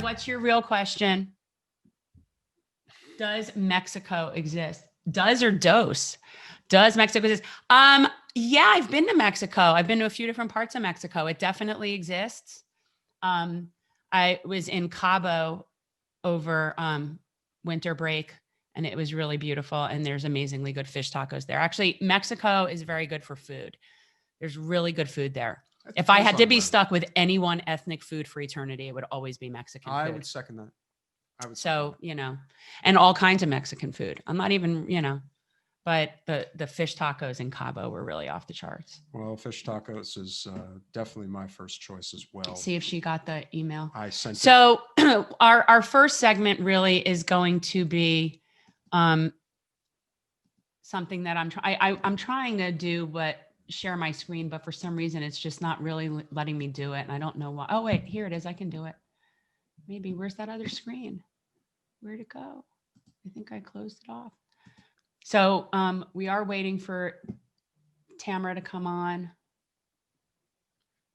what's your real question? Does Mexico exist? Does or dose? Does Mexico exist? Yeah, I've been to Mexico. I've been to a few different parts of Mexico. It definitely exists. I was in Cabo over winter break, and it was really beautiful. And there's amazingly good fish tacos there. Actually, Mexico is very good for food. There's really good food there. If I had to be stuck with any one ethnic food for eternity, it would always be Mexican food. I would second that. So, you know, and all kinds of Mexican food. I'm not even, you know, but the fish tacos in Cabo were really off the charts. Well, fish tacos is definitely my first choice as well. See if she got the email. I sent it. So our first segment really is going to be something that I'm trying to do, but share my screen, but for some reason it's just not really letting me do it. And I don't know why. Oh, wait, here it is. I can do it. Maybe where's that other screen? Where'd it go? I think I closed it off. So we are waiting for Tamara to come on.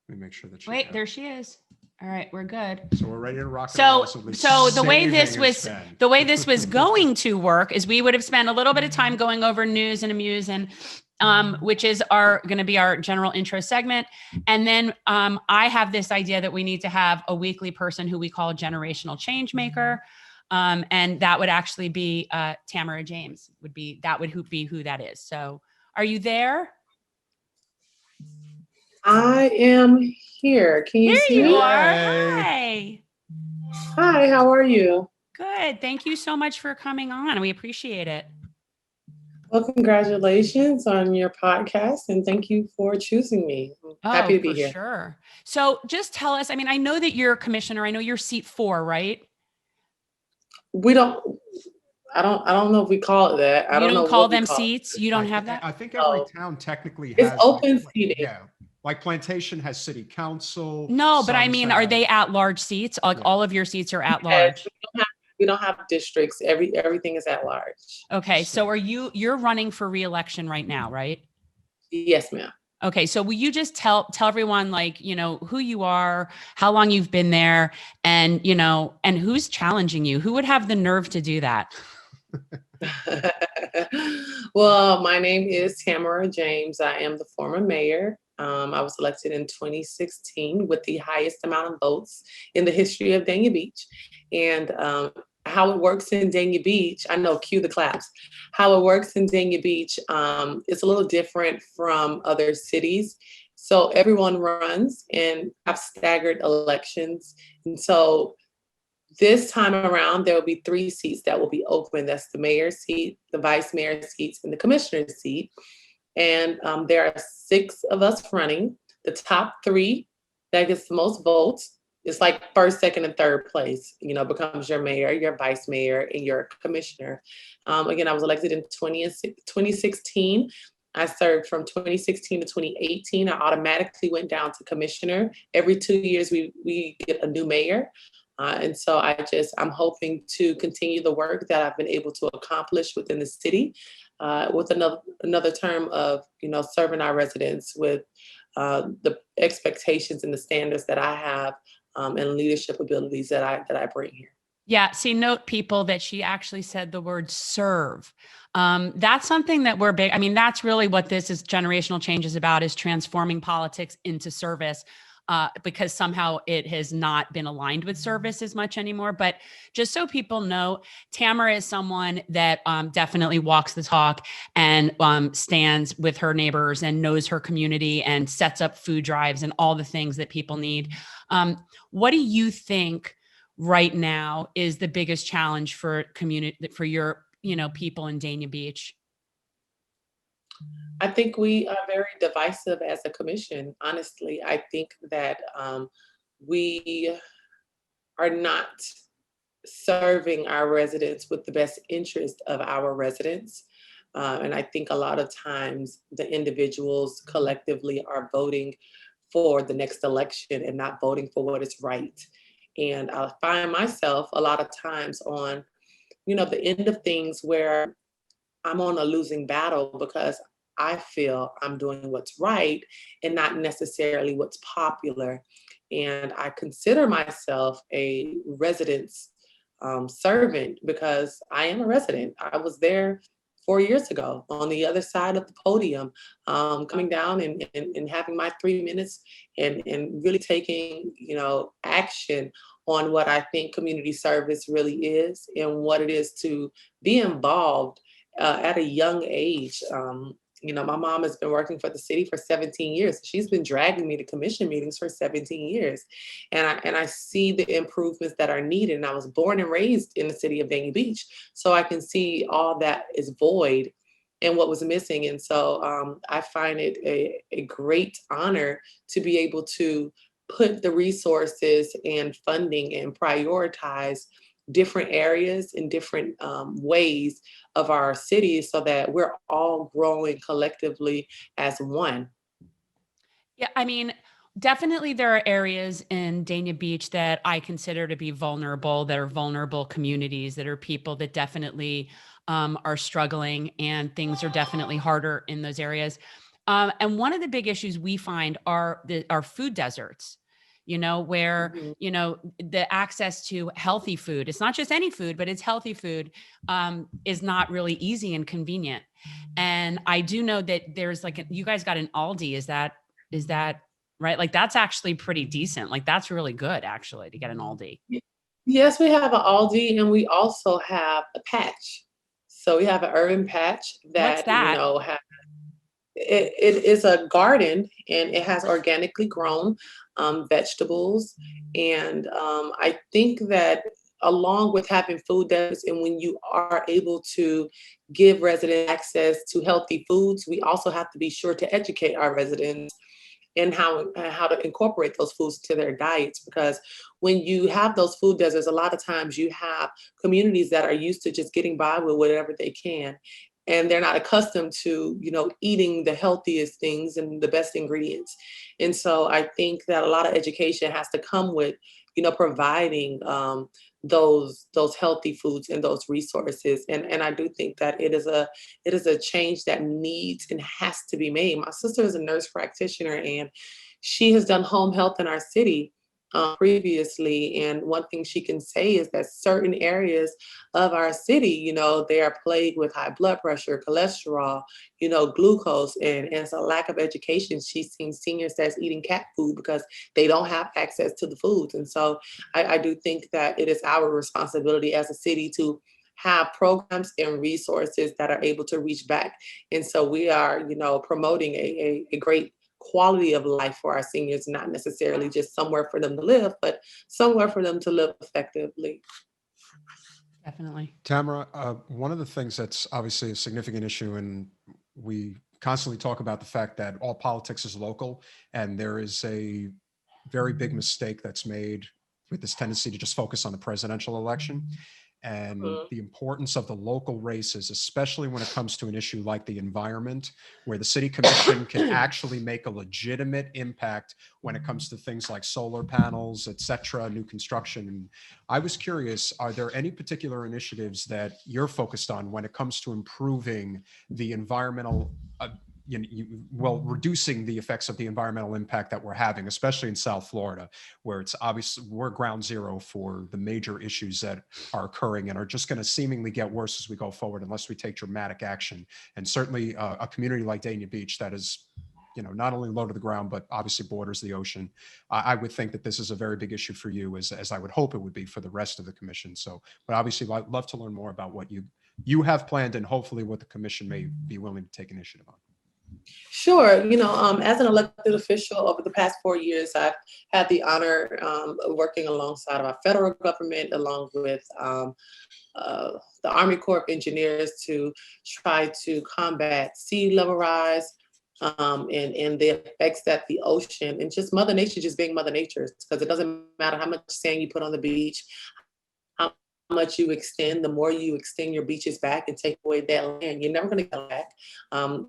Let me make sure that Wait, there she is. All right, we're good. So we're ready to rock. So the way this was going to work is we would have spent a little bit of time going over news and amuse, and which is going to be our general intro segment. And then I have this idea that we need to have a weekly person who we call a generational Changemaker. And that would actually be Tamara James would be who that is. So are you there? I am here. Can you see me? There you are. Hi. Hi, how are you? Good. Thank you so much for coming on. We appreciate it. Well, congratulations on your podcast, and thank you for choosing me. I'm happy to be here. Sure. So just tell us, I mean, I know that you're a commissioner. I know you're seat 4, right? I don't know if we call it that. I don't know. You don't call them seats? You don't have that? I think every town technically has. It's open seating. Yeah. Like Plantation has city council. No, but I mean, are they at large seats? Like all of your seats are at large? We don't have districts. Everything is at large. Okay. So you're running for re-election right now, right? Yes, ma'am. Okay. So will you just tell everyone, like, you know, who you are, how long you've been there, and, you know, and who's challenging you? Who would have the nerve to do that? Well, my name is Tamara James. I am the former mayor. I was elected in 2016 with the highest amount of votes in the history of Dania Beach. And how it works in Dania Beach, I know, cue the claps. How it works in Dania Beach is a little different from other cities. So everyone runs and have staggered elections. And so this time around, there will be 3 seats that will be open. That's the mayor's seat, the vice mayor's seats, and the commissioner's seat. And there are 6 of us running. The top 3 that gets the most votes, it's like first, second, and third place, you know, becomes your mayor, your vice mayor, and your commissioner. Again, I was elected in 2016. I served from 2016 to 2018. I automatically went down to commissioner. Every 2 years, we get a new mayor. And so I'm hoping to continue the work that I've been able to accomplish within the city with another term of, you know, serving our residents with the expectations and the standards that I have and leadership abilities that I bring here. Yeah. See, note people that she actually said the word serve. That's something that we're big. I mean, that's really what this is generational change is about, is transforming politics into service. Because somehow it has not been aligned with service as much anymore. But just so people know, Tamara is someone that definitely walks the talk and stands with her neighbors and knows her community and sets up food drives and all the things that people need. What do you think right now is the biggest challenge for your, you know, people in Dania Beach? I think we are very divisive as a commission. Honestly, I think that we are not serving our residents with the best interest of our residents. And I think a lot of times the individuals collectively are voting for the next election and not voting for what is right. And I find myself a lot of times on, you know, the end of things where I'm on a losing battle because I feel I'm doing what's right and not necessarily what's popular. And I consider myself a residence servant because I am a resident. I was there 4 years ago on the other side of the podium, coming down and having my 3 minutes and really taking, action on what I think community service really is and what it is to be involved at a young age. My mom has been working for the city for 17 years. She's been dragging me to commission meetings for 17 years. And I see the improvements that are needed. And I was born and raised in the city of Dania Beach. So I can see all that is void and what was missing. And so I find it a great honor to be able to put the resources and funding and prioritize different areas in different ways of our city so that we're all growing collectively as one. Yeah, I mean, definitely there are areas in Dania Beach that I consider to be vulnerable, that are vulnerable communities, that are people that definitely are struggling, and things are definitely harder in those areas. And one of the big issues we find are our food deserts, where, Mhm. the access to healthy food, it's not just any food, but it's healthy food, is not really easy and convenient. And I do know that there's you guys got an Aldi. Is that right? Like, that's actually pretty decent. Like, that's really good actually to get an Aldi. Yes, we have an Aldi and we also have a patch. So we have an urban patch What's that, that? it is a garden and it has organically grown vegetables. And I think that along with having food deserts and when you are able to give residents access to healthy foods, we also have to be sure to educate our residents and how to incorporate those foods to their diets. Because when you have those food deserts, a lot of times you have communities that are used to just getting by with whatever they can. And they're not accustomed to, eating the healthiest things and the best ingredients. And so I think that a lot of education has to come with, providing those healthy foods and those resources. And I do think that it is a change that needs and has to be made. My sister is a nurse practitioner and she has done home health in our city previously. And one thing she can say is that certain areas of our city, they are plagued with high blood pressure, cholesterol, glucose, and it's a lack of education. She's seen seniors that's eating cat food because they don't have access to the foods. And so I do think that it is our responsibility as a city to have programs and resources that are able to reach back. And so we are, promoting a great quality of life for our seniors, not necessarily just somewhere for them to live, but somewhere for them to live effectively. Definitely. Tamara, one of the things that's obviously a significant issue, and we constantly talk about the fact that all politics is local, and there is a very big mistake that's made with this tendency to just focus on the presidential election and Mhm. the importance of the local races, especially when it comes to an issue like the environment, where the city commission can actually make a legitimate impact when it comes to things like solar panels, et cetera, new construction. And I was curious, are there any particular initiatives that you're focused on when it comes to improving the environmental reducing the effects of the environmental impact that we're having, especially in South Florida, where it's obviously we're ground zero for the major issues that are occurring and are just going to seemingly get worse as we go forward unless we take dramatic action. And certainly a community like Dania Beach that is, not only low to the ground, but obviously borders the ocean. I would think that this is a very big issue for you, as I would hope it would be for the rest of the commission. So, but obviously I'd love to learn more about what you have planned and hopefully what the commission may be willing to take initiative on. Sure. As an elected official over the past 4 years, I've had the honor of working alongside our federal government, along with the Army Corps of Engineers to try to combat sea level rise and the effects that the ocean and just Mother Nature just being Mother Nature, because it doesn't matter how much sand you put on the beach, how much you extend, the more you extend your beaches back and take away that land, you're never going to get it back.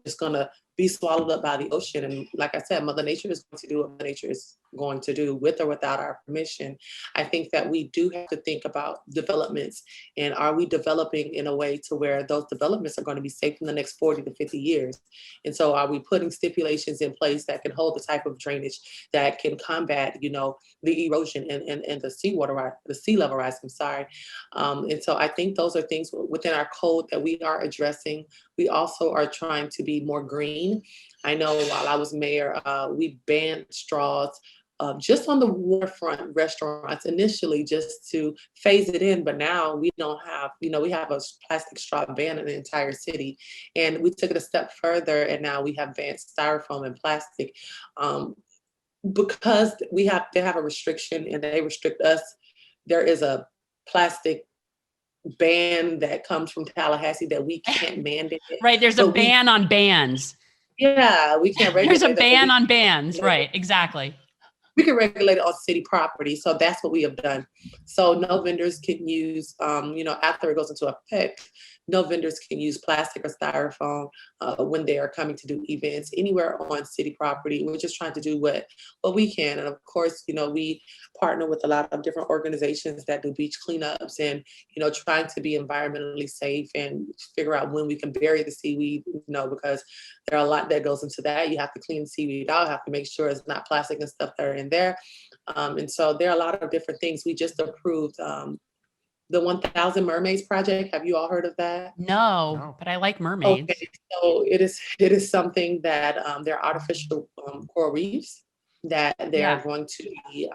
It's going to be swallowed up by the ocean. And like I said, Mother Nature is going to do what Mother Nature is going to do with or without our permission. I think that we do have to think about developments, and are we developing in a way to where those developments are going to be safe in the next 40 to 50 years? And so are we putting stipulations in place that can hold the type of drainage that can combat, the erosion and the the sea level rise, I'm sorry. And so I think those are things within our code that we are addressing. We also are trying to be more green. I know while I was mayor, we banned straws just on the waterfront restaurants initially just to phase it in. But now we don't have, we have a plastic straw ban in the entire city. And we took it a step further, and now we have banned styrofoam and plastic. Because they have a restriction and they restrict us, there is a plastic ban that comes from Tallahassee that we can't mandate. Right. There's a ban on bans. Yeah, we can't regulate. There's a ban on bans. Right. Exactly. We can regulate it on city property. So that's what we have done. So no vendors can use, after it goes into effect, no vendors can use plastic or styrofoam when they are coming to do events anywhere on city property. We're just trying to do what we can. And of course, we partner with a lot of different organizations that do beach cleanups and, trying to be environmentally safe and figure out when we can bury the seaweed, because there are a lot that goes into that. You have to clean the seaweed out, have to make sure it's not plastic and stuff that are in there. And so there are a lot of different things. We just approved the 1,000 Mermaids Project. Have you all heard of that? No, but I like mermaids. Okay, so it is something that they're artificial coral reefs that they are going to be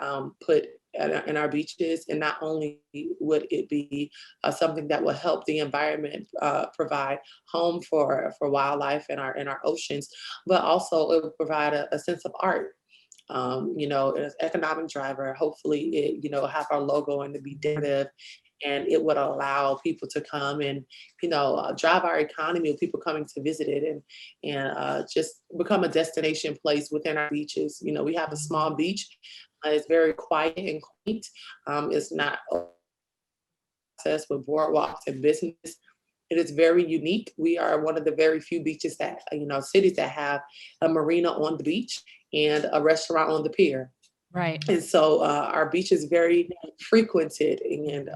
put in our beaches, and not only would it be something that will help the environment provide home for wildlife in our oceans, but also it will provide a sense of art. An economic driver. Hopefully, it have our logo and to be decorative, and it would allow people to come and drive our economy with people coming to visit it and just become a destination place within our beaches. We have a small beach. It's very quiet and quaint. It's not access with boardwalks and business. It is very unique. We are one of the very few beaches that, cities that have a marina on the beach and a restaurant on the pier. Right. And so our beach is very frequented and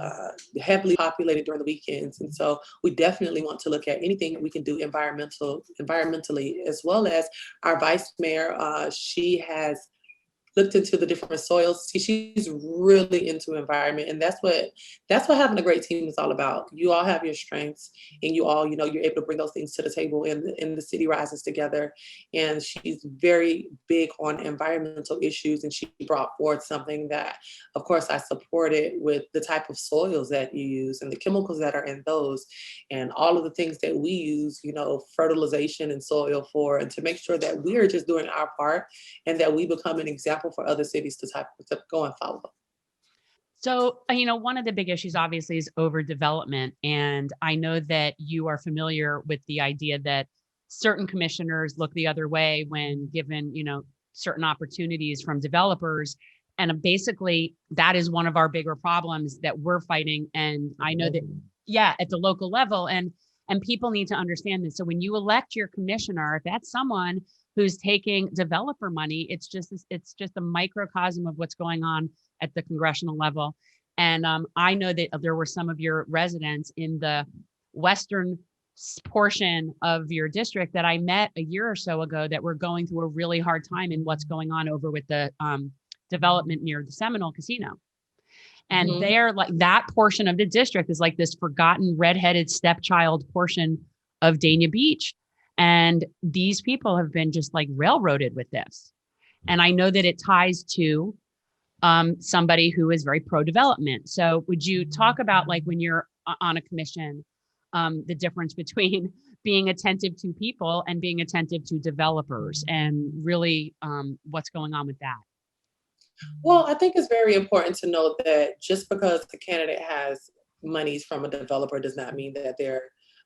heavily populated during the weekends. And so we definitely want to look at anything that we can do environmentally, as well as our vice mayor. She has looked into the different soils. She's really into environment, and that's what having a great team is all about. You all have your strengths, and you all, you're able to bring those things to the table, and the city rises together. And she's very big on environmental issues, and she brought forward something that, of course, I supported with the type of soils that you use and the chemicals that are in those, and all of the things that we use, fertilization and soil for, and to make sure that we are just doing our part and that we become an example for other cities to go and follow. So, one of the big issues obviously is overdevelopment. And I know that you are familiar with the idea that certain commissioners look the other way when given, certain opportunities from developers. And basically that is one of our bigger problems that we're fighting. And I know that, at the local level, and people need to understand this. So when you elect your commissioner, if that's someone who's taking developer money, it's just a microcosm of what's going on at the congressional level. And I know that there were some of your residents in the western portion of your district that I met a year or so ago that were going through a really hard time in what's going on over with the development near the Seminole Casino. And they're like, that portion of the district is like this forgotten redheaded stepchild portion of Dania Beach. And these people have been just like railroaded with this. And I know that it ties to somebody who is very pro-development. So would you talk about, like, when you're on a commission, the difference between being attentive to people and being attentive to developers, and really what's going on with that? Well, I think it's very important to note that just because the candidate has monies from a developer does not mean that they're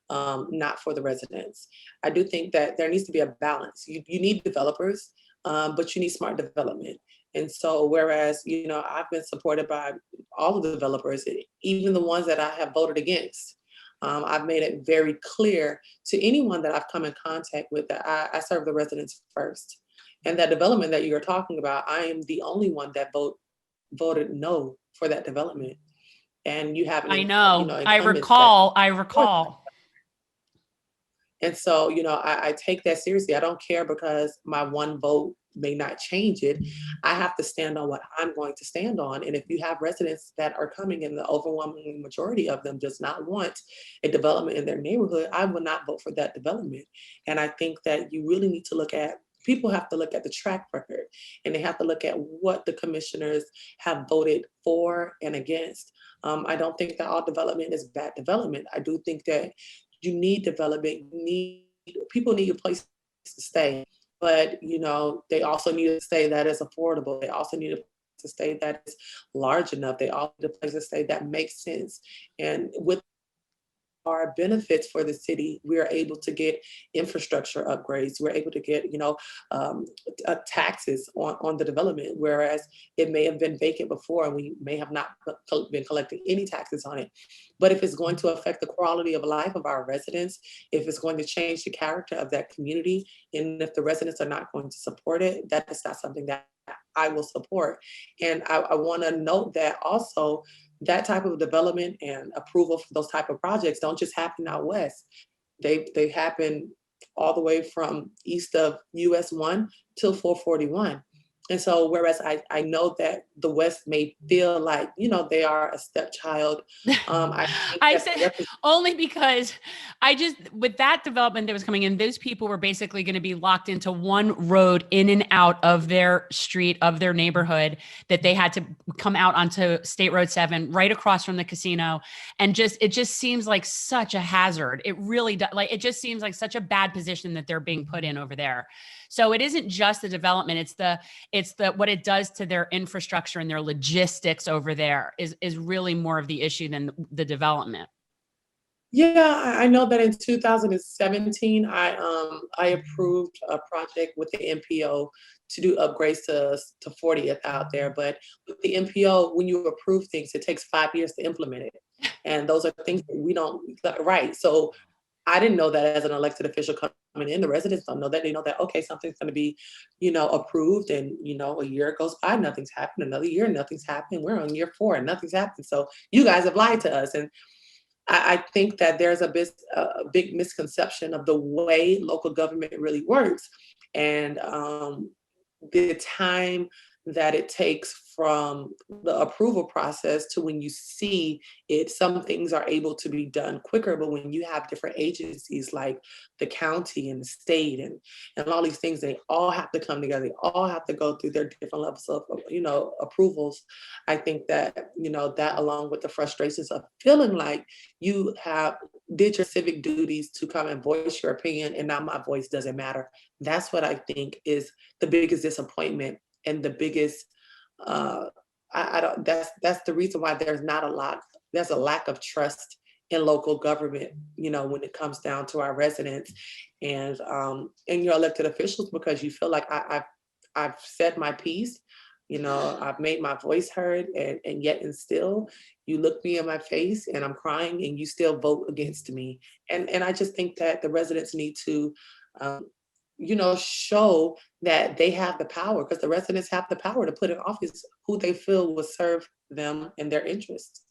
not for the residents. I do think that there needs to be a balance. You need developers, but you need smart development. And so whereas, I've been supported by all of the developers, even the ones that I have voted against, I've made it very clear to anyone that I've come in contact with that I serve the residents first. And that development that you're talking about, I am the only one that voted no for that development. And you have I know. I incumbents recall. and so, I take that seriously. I don't care because my one vote may not change it. I have to stand on what I'm going to stand on. And if you have residents that are coming and the overwhelming majority of them does not want a development in their neighborhood, I will not vote for that development. And I think that you really need to people have to look at the track record, and they have to look at what the commissioners have voted for and against. I don't think that all development is bad development. I do think that you need development. People need a place to stay, but they also need to stay that is affordable. They also need a place to stay that is large enough. They all need a place to stay that makes sense. And with our benefits for the city, we are able to get infrastructure upgrades. We're able to get, taxes on the development, whereas it may have been vacant before and we may have not been collecting any taxes on it. But if it's going to affect the quality of life of our residents, if it's going to change the character of that community, and if the residents are not going to support it, that is not something that I will support. And I want to note that also that type of development and approval for those type of projects don't just happen out west. They happen all the way from east of US 1 till 441. And so whereas I know that the West may feel like, they are a stepchild. I think I that said only because with that development that was coming in, those people were basically going to be locked into one road in and out of their street, of their neighborhood, that they had to come out onto State Road 7 right across from the casino. And it just seems like such a hazard. It really does. Like, it just seems like such a bad position that they're being put in over there. So it isn't just the development, it's the what it does to their infrastructure and their logistics over there is really more of the issue than the development. Yeah, I know that in 2017, I approved a project with the MPO to do upgrades to 40th out there. But with the MPO, when you approve things, it takes 5 years to implement it. And those are things that we don't, right. So I didn't know that as an elected official coming in. The residents don't know that. They know that, okay, something's going to be, approved, and, a year goes by, nothing's happened. Another year, nothing's happened. We're on year 4 and nothing's happened. So you guys have lied to us. And I think that there's a big misconception of the way local government really works. And the time that it takes from the approval process to when you see it, some things are able to be done quicker, but when you have different agencies like the county and the state and all these things, they all have to come together. They all have to go through their different levels of, approvals. I think that, that along with the frustrations of feeling like you did your civic duties to come and voice your opinion, and now my voice doesn't matter. That's what I think is the biggest disappointment and the biggest I don't that's the reason why there's a lack of trust in local government, when it comes down to our residents and your elected officials, because you feel like I've said my piece, I've made my voice heard, and yet and still you look me in my face and I'm crying and you still vote against me. And I just think that the residents need to show that they have the power, because the residents have the power to put in office who they feel will serve them and their interests.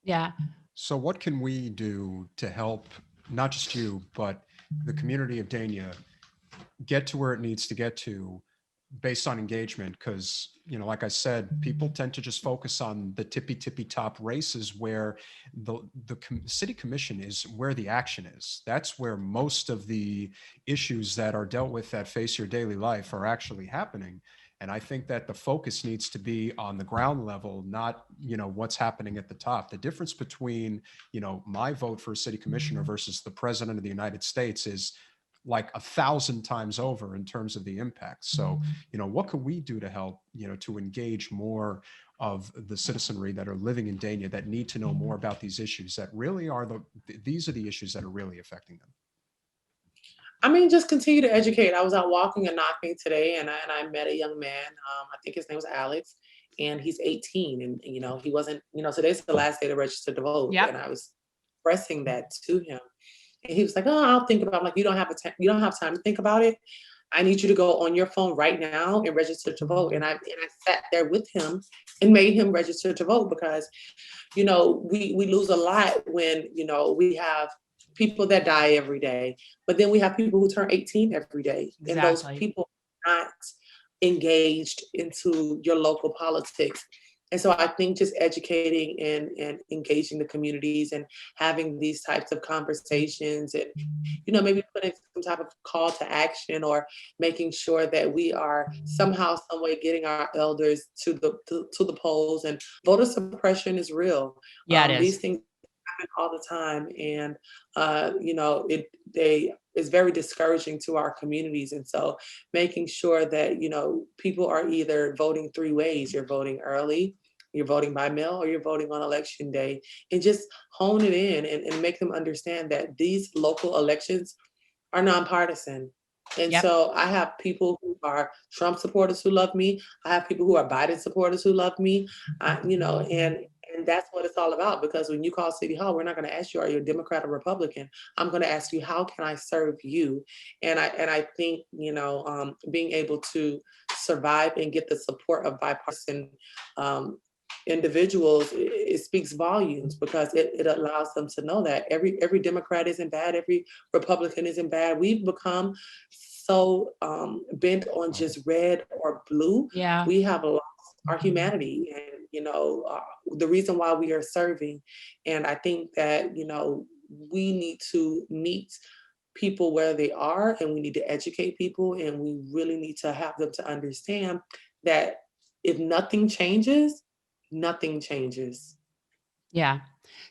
Yeah. So what can we do to help not just you, but the community of Dania get to where it needs to get to based on engagement? Because, like I said, people tend to just focus on the tippy top races where the city commission is where the action is. That's where most of the issues that are dealt with that face your daily life are actually happening. And I think that the focus needs to be on the ground level, not, what's happening at the top. The difference between, my vote for a city commissioner versus the president of the United States is like 1,000 times over in terms of the impact. So, what can we do to help, to engage more of the citizenry that are living in Dania that need to know more about these issues that really are these are the issues that are really affecting them? I mean, just continue to educate. I was out walking and knocking today, and I met a young man. I think his name was Alex, and he's 18. And he wasn't. Today's the last day to register to vote, Yep. and I was expressing that to him, and he was like, "Oh, I'll think about it." I'm like, you don't have time to think about it. I need you to go on your phone right now and register to vote. And I sat there with him and made him register to vote because, we lose a lot when, we have people that die every day, but then we have people who turn 18 every day. And those Exactly. people are not engaged into your local politics. And so I think just educating and engaging the communities and having these types of conversations and, maybe putting some type of call to action or making sure that we are somehow, some way getting our elders to the polls. And voter suppression is real. Yeah, it These is. things happen all the time. And, it's very discouraging to our communities. And so making sure that, people are either voting three ways. You're voting early, you're voting by mail, or you're voting on election day, and just hone it in and make them understand that these local elections are nonpartisan. And Yep. so I have people who are Trump supporters who love me. I have people who are Biden supporters who love me. And that's what it's all about. Because when you call City Hall, we're not going to ask you, are you a Democrat or Republican? I'm going to ask you, how can I serve you? And I think being able to survive and get the support of bipartisan individuals, it speaks volumes because it allows them to know that every Democrat isn't bad, every Republican isn't bad. We've become so bent on just red or blue. Yeah. We have lost our humanity and the reason why we are serving. And I think that we need to meet people where they are, and we need to educate people, and we really need to have them to understand that if nothing changes, nothing changes. Yeah.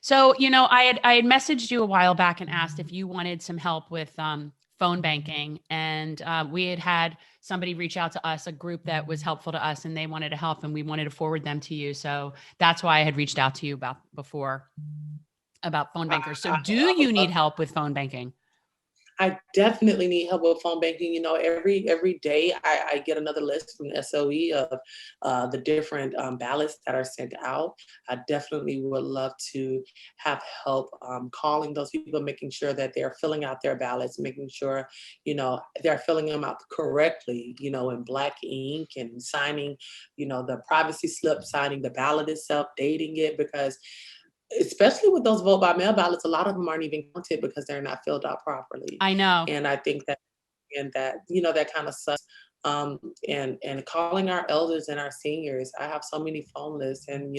So, I had messaged you a while back and asked if you wanted some help with phone banking. And we had somebody reach out to us, a group that was helpful to us, and they wanted to help, and we wanted to forward them to you. So that's why I had reached out to you about phone bankers. So do you need help with phone banking? I definitely need help with phone banking. Every day I get another list from the SOE of the different ballots that are sent out. I definitely would love to have help calling those people, making sure that they're filling out their ballots, making sure, they're filling them out correctly, in black ink, and signing, the privacy slip, signing the ballot itself, dating it, because especially with those vote by mail ballots, a lot of them aren't even counted because they're not filled out properly. I know. And I think that, that kind of sucks. And calling our elders and our seniors. I have so many phone lists, and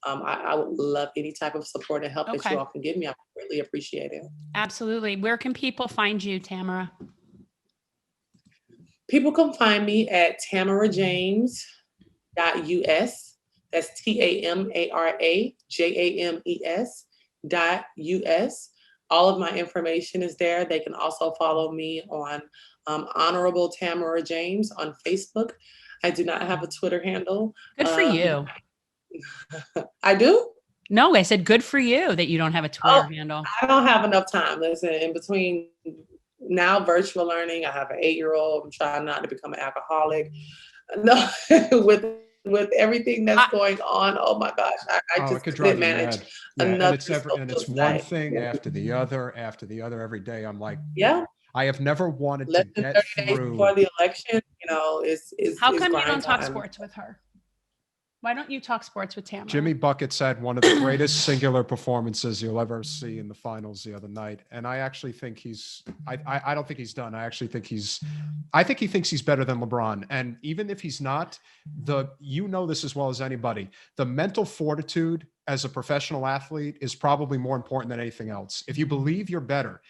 I would love any type of support and help that you all can give me. I really appreciate it. Absolutely. Where can people find you, Tamara? People can find me at tamarajames.us. That's TAMARAJAMES.US. All of my information is there. They can also follow me on Honorable Tamara James on Facebook. I do not have a Twitter handle. Good for you. I do? No, I said good for you that you don't have a Twitter handle. I don't have enough time. Listen, in between now virtual learning, I have an 8-year-old. I'm trying not to become an alcoholic. No, with everything that's going on, oh my gosh, I just couldn't manage another. And it's one thing after the other every day. I'm like, yeah, I have never wanted less to than get 30 days through. before the election, is how come you don't talk time. sports with her? Why don't you talk sports with Tamara? Jimmy Buckets had one of the greatest singular performances you'll ever see in the finals the other night. And I actually think I don't think he's done. I actually think I think he thinks he's better than LeBron. And even if he's not, this as well as anybody, the mental fortitude as a professional athlete is probably more important than anything else. If you believe you're better,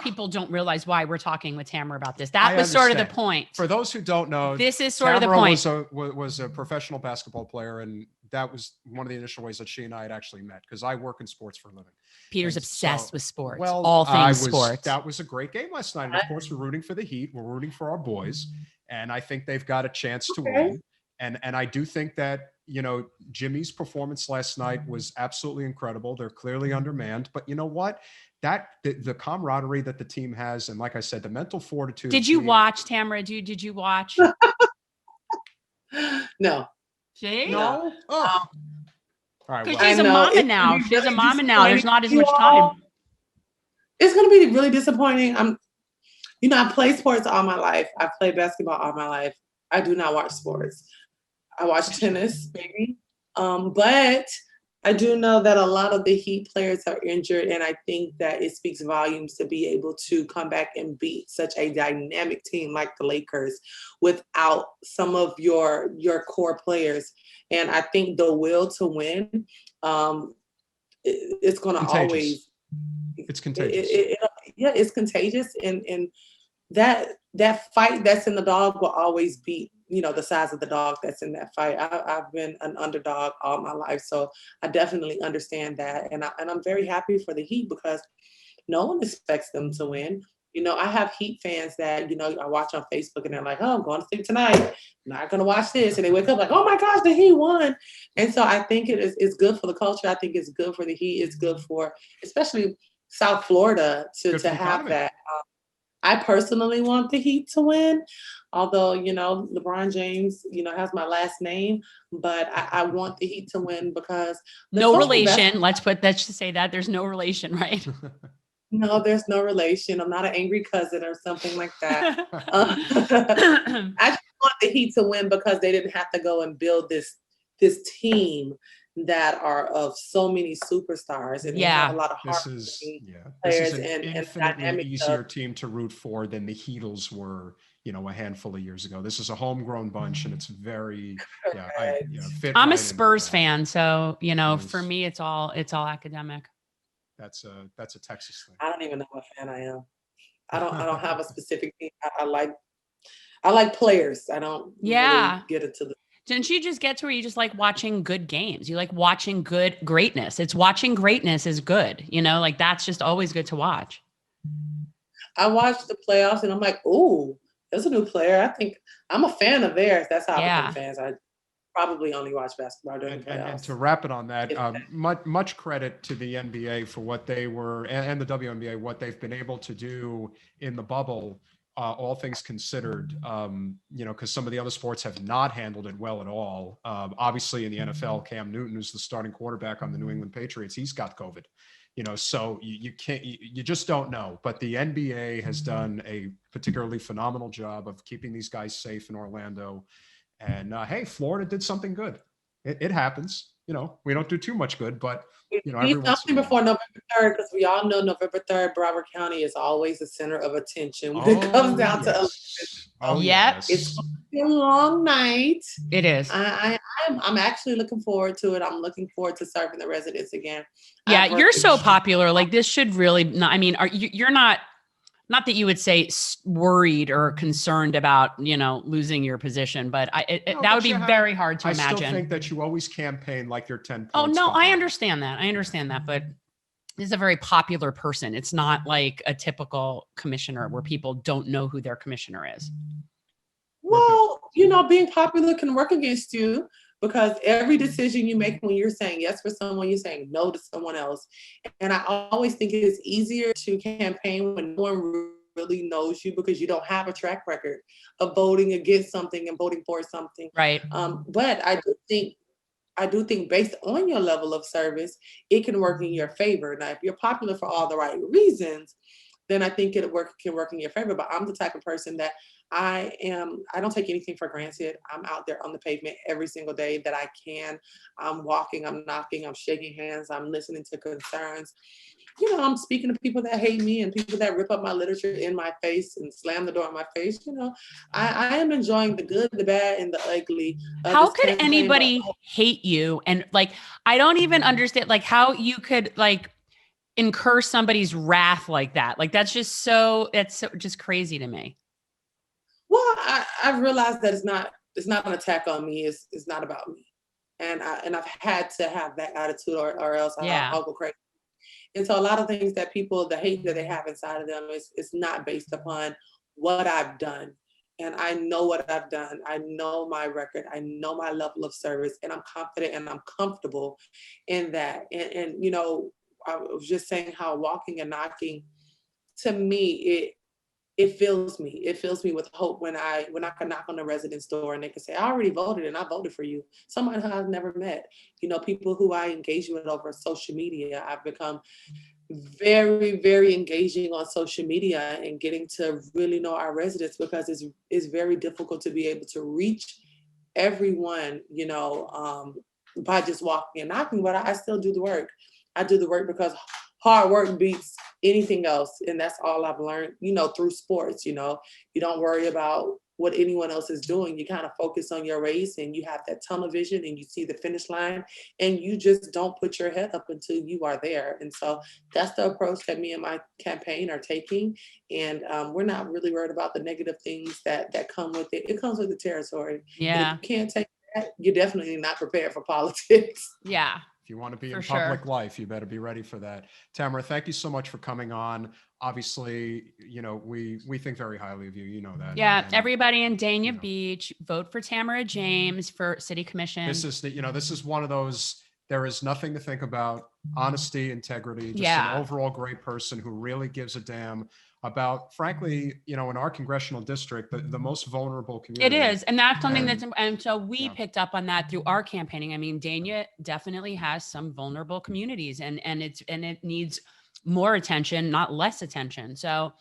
people don't realize why we're talking with Tamara about this. That was sort of the point. For those who don't know, this is sort Tamara of the point. Was a professional basketball player, and that was one of the initial ways that she and I had actually met, because I work in sports for a living. Peter's obsessed with sports. Well, all things sports. That was a great game last night. And of course, we're rooting for the Heat. We're rooting for our boys, and I think they've got a chance to win. And I do think that Jimmy's performance last night was absolutely incredible. They're clearly undermanned, but you know what? The camaraderie that the team has, and like I said, the mental fortitude. Did you watch, Tamara? Did you watch? No. See? No. Oh. All right. Because she's a mama now. She's a mama now. There's not as much time. It's going to be really disappointing. I play sports all my life. I played basketball all my life. I do not watch sports. I watch tennis, maybe. But I do know that a lot of the Heat players are injured, and I think that it speaks volumes to be able to come back and beat such a dynamic team like the Lakers without some of your core players. And I think the will to win, um, it's going to Contagious. always. It's contagious. Yeah, it's contagious, and that fight that's in the dog will always beat the size of the dog that's in that fight. I've been an underdog all my life, so I definitely understand that, and I'm very happy for the Heat because no one expects them to win. I have Heat fans that I watch on Facebook and they're like, "Oh, I'm going to sleep tonight. Not going to watch this," and they wake up like, "Oh my gosh, the Heat won!" And so I think it's good for the culture. I think it's good for the Heat. It's good for especially South Florida to have that. I personally want the Heat to win, although, LeBron James, has my last name, but I want the Heat to win because no relation. Let's just say that there's no relation, right? No, there's no relation. I'm not an angry cousin or something like that. I just want the Heat to win because they didn't have to go and build this team that are of so many superstars, and they have a lot of this is players an and infinitely easier team to root for than the Heatles were, a handful of years ago. This is a homegrown bunch, and it's very fit. I'm a Spurs fan, so for me, it's all academic. That's a Texas thing. I don't even know what fan I am. I don't have a specific team. I like players. I don't really get into the. Didn't you just get to where you just like watching good games? You like watching good greatness. It's watching greatness is good. Like that's just always good to watch. I watch the playoffs and I'm like, ooh, there's a new player. I think I'm a fan of theirs. That's how I become fans. I probably only watch basketball during the playoffs. And to wrap it on that, much credit to the NBA for what they were and the WNBA, what they've been able to do in the bubble. All things considered, because some of the other sports have not handled it well at all. Obviously, in the NFL, Cam Newton, who's the starting quarterback on the New England Patriots, he's got COVID. So you can't, you just don't know. But the NBA has done a particularly phenomenal job of keeping these guys safe in Orlando. And hey, Florida did something good. It happens. We don't do too much good, but every once in a while. Before November 3rd, because we all know November 3rd, Broward County is always the center of attention when it comes down to elections. It's a long night. It is. I'm actually looking forward to it. I'm looking forward to serving the residents again. Yeah, you're so popular. Like this should really not. I mean, you're not that you would say worried or concerned about, losing your position, but that would be very hard to imagine. I still think that you always campaign like you're 10 points. Oh, no, I understand that. But this is a very popular person. It's not like a typical commissioner where people don't know who their commissioner is. Well, being popular can work against you because every decision you make when you're saying yes for someone, you're saying no to someone else. And I always think it is easier to campaign when no one really knows you because you don't have a track record of voting against something and voting for something. Right. But I do think based on your level of service, it can work in your favor. Now, if you're popular for all the right reasons, then I think can work in your favor. But I'm the type of person that I don't take anything for granted. I'm out there on the pavement every single day that I can. I'm walking, I'm knocking, I'm shaking hands, I'm listening to concerns. I'm speaking to people that hate me and people that rip up my literature in my face and slam the door in my face. I am enjoying the good, the bad, and the ugly. How could anybody hate you? And like, I don't even understand like how you could like incur somebody's wrath like that. Like, that's just crazy to me. Well, I realized that it's not an attack on me. It's not about me. And I've had to have that attitude or else I'll go crazy. And so a lot of things that people, the hate that they have inside of them is not based upon what I've done. And I know what I've done. I know my record. I know my level of service, and I'm confident and I'm comfortable in that. And I was just saying how walking and knocking, to me, it fills me. It fills me with hope when I can knock on the resident's door and they can say, I already voted and I voted for you. Someone who I've never met, people who I engage with over social media. I've become very, very engaging on social media and getting to really know our residents, because it's very difficult to be able to reach everyone, by just walking and knocking, but I still do the work. I do the work because hard work beats anything else. And that's all I've learned, through sports. You don't worry about what anyone else is doing. You kind of focus on your race and you have that tunnel vision and you see the finish line and you just don't put your head up until you are there. And so that's the approach that me and my campaign are taking. And we're not really worried about the negative things that come with it. It comes with the territory. And if Yeah. you can't take that, you're definitely not prepared for politics. Yeah. If you want to be For in public sure. life, you better be ready for that. Tamara, thank you so much for coming on. Obviously, we think very highly of you. You know that. Yeah. And, Everybody in Dania you know. Beach, vote for Tamara James for city commission. this is one of those, there is nothing to think about. Honesty, integrity, just Yeah. an overall great person who really gives a damn about, frankly, in our congressional district, the most vulnerable It community. is. And that's something And- that's, and so we yeah. picked up on that through our campaigning. I mean, Dania definitely has some vulnerable communities and it needs more attention, not less attention. So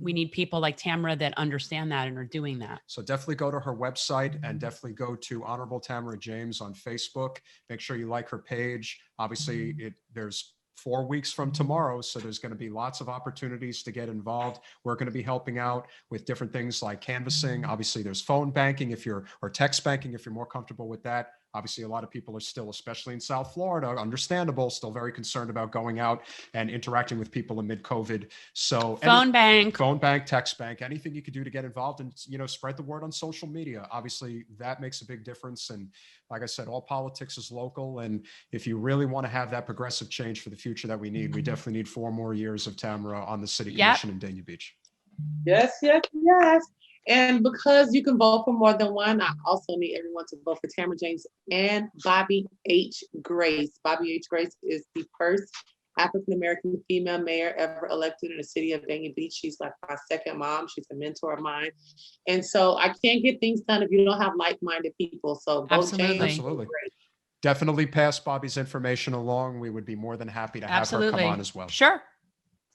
we need people like Tamara that understand that and are doing that. So definitely go to her website and definitely go to Honorable Tamara James on Facebook. Make sure you like her page. Obviously, there's 4 weeks from tomorrow, so there's going to be lots of opportunities to get involved. We're going to be helping out with different things like canvassing. Obviously, there's phone banking or text banking if you're more comfortable with that. Obviously, a lot of people are still, especially in South Florida, understandable, still very concerned about going out and interacting with people amid COVID. So Phone bank. phone bank, text bank, anything you could do to get involved and, spread the word on social media. Obviously that makes a big difference. And like I said, all politics is local. And if you really want to have that progressive change for the future that we need, we definitely need 4 more years of Tamara on the city Yep. commission in Dania Beach. Yes, yes, yes. And because you can vote for more than one, I also need everyone to vote for Tamara James and Bobby H. Grace. Bobby H. Grace is the first African-American female mayor ever elected in the city of Dania Beach. She's like my second mom. She's a mentor of mine. And so I can't get things done if you don't have like-minded people. So vote Absolutely. James. Absolutely. Definitely pass Bobby's information along. We would be more than happy to have her come on as well. Sure.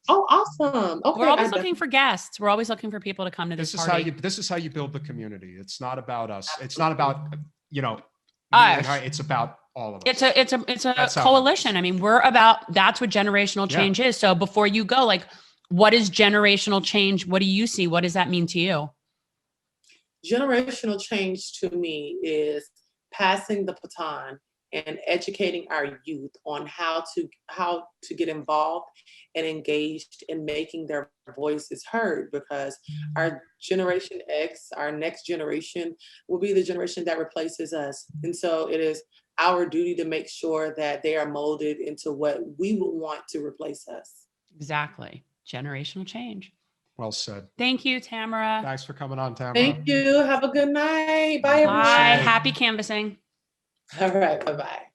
Oh, awesome. Okay. We're always looking for guests. We're always looking for people to come to this party. This is how you build the community. It's not about us. It's not about, me Us. and her. It's about all of us. It's a That's how it coalition. is. I mean, that's what generational change is. So before you go, like, what is generational change? What do you see? What does that mean to you? Generational change to me is passing the baton and educating our youth on how to get involved and engaged in making their voices heard, because our Generation X, our next generation, will be the generation that replaces us. And so it is our duty to make sure that they are molded into what we would want to replace us. Exactly. Generational change. Well said. Thank you, Tamara. Thanks for coming on, Tamara. Thank you. Have a good night. Bye, everyone. Bye. Happy canvassing. All right. Bye-bye.